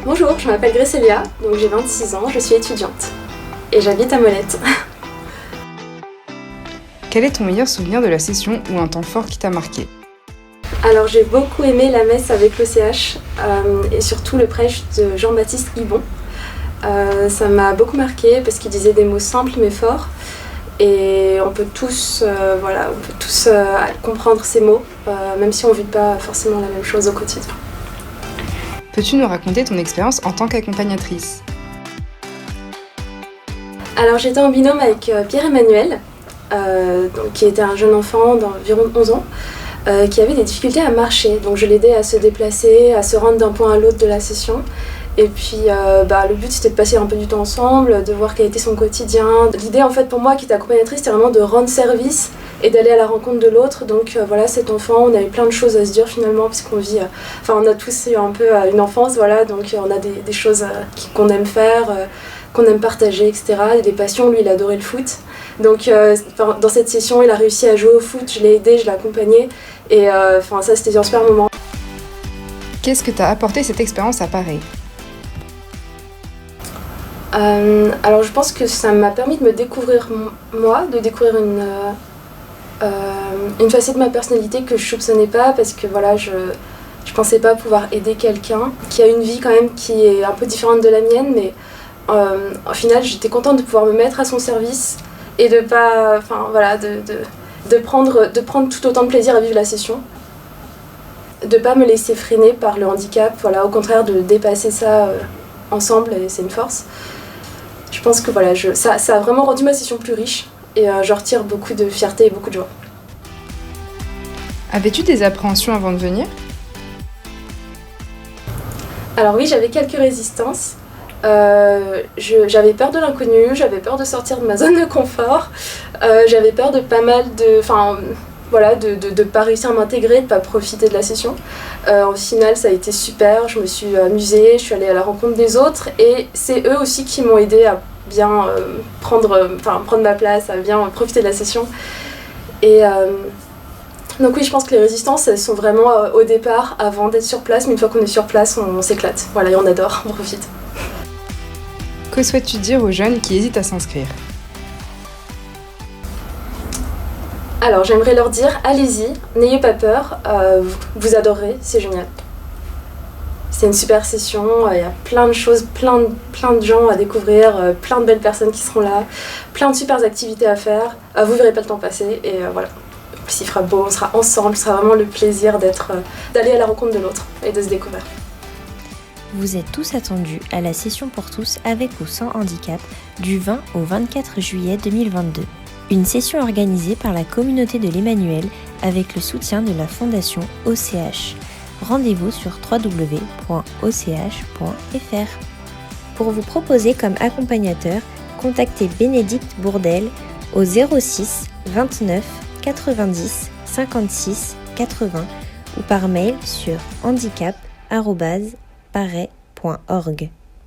Bonjour, je m'appelle Grécélia, donc j'ai 26 ans, je suis étudiante et j'habite à Molette. Quel est ton meilleur souvenir de la session ou un temps fort qui t'a marqué ? Alors j'ai beaucoup aimé la messe avec l'OCH et surtout le prêche de Jean-Baptiste Ibon. Ça m'a beaucoup marqué parce qu'il disait des mots simples mais forts et on peut tous, comprendre ces mots, même si on ne vit pas forcément la même chose au quotidien. Peux-tu nous raconter ton expérience en tant qu'accompagnatrice ? Alors j'étais en binôme avec Pierre-Emmanuel, qui était un jeune enfant d'environ 11 ans, qui avait des difficultés à marcher. Donc je l'aidais à se déplacer, à se rendre d'un point à l'autre de la session. Et puis le but c'était de passer un peu du temps ensemble, de voir quel était son quotidien. L'idée en fait pour moi qui était accompagnatrice c'était vraiment de rendre service et d'aller à la rencontre de l'autre. Donc cet enfant, on avait plein de choses à se dire finalement parce qu'on vit, on a tous eu un peu une enfance, voilà, donc on a des choses qu'on aime faire, qu'on aime partager, etc. Et des passions, lui il adorait le foot. Donc dans cette session il a réussi à jouer au foot, je l'ai aidé, je l'ai accompagné et ça c'était un super moment. Qu'est-ce que t'a apporté cette expérience à Paris ? Alors je pense que ça m'a permis de me découvrir moi, de découvrir une facette de ma personnalité que je soupçonnais pas parce que voilà, je pensais pas pouvoir aider quelqu'un qui a une vie quand même qui est un peu différente de la mienne, mais au final j'étais contente de pouvoir me mettre à son service et de pas, de prendre tout autant de plaisir à vivre la session, de pas me laisser freiner par le handicap, voilà, au contraire de dépasser ça ensemble et c'est une force. Je pense que voilà, ça a vraiment rendu ma session plus riche et je retire beaucoup de fierté et beaucoup de joie. Avais-tu des appréhensions avant de venir ? Alors oui, j'avais quelques résistances. J'avais peur de l'inconnu, j'avais peur de sortir de ma zone de confort, j'avais peur de pas mal de pas réussir à m'intégrer, de pas profiter de la session. Au final, ça a été super, je me suis amusée, je suis allée à la rencontre des autres et c'est eux aussi qui m'ont aidée à bien prendre ma place, à bien profiter de la session. Et donc oui, je pense que les résistances, elles sont vraiment au départ, avant d'être sur place, mais une fois qu'on est sur place, on s'éclate. Voilà, et on adore, on profite. Que souhaites-tu dire aux jeunes qui hésitent à s'inscrire ? Alors j'aimerais leur dire, allez-y, n'ayez pas peur, vous adorerez, c'est génial. C'est une super session, il y a plein de choses, plein de gens à découvrir, plein de belles personnes qui seront là, plein de super activités à faire, vous verrez pas le temps passer et voilà. En plus il fera beau, on sera ensemble, ce sera vraiment le plaisir d'aller à la rencontre de l'autre et de se découvrir. Vous êtes tous attendus à la session pour tous avec ou sans handicap du 20 au 24 juillet 2022. Une session organisée par la communauté de l'Emmanuel avec le soutien de la fondation OCH. Rendez-vous sur www.och.fr. Pour vous proposer comme accompagnateur, contactez Bénédicte Bourdelle au 06 29 90 56 80 ou par mail sur handicap@paray.org.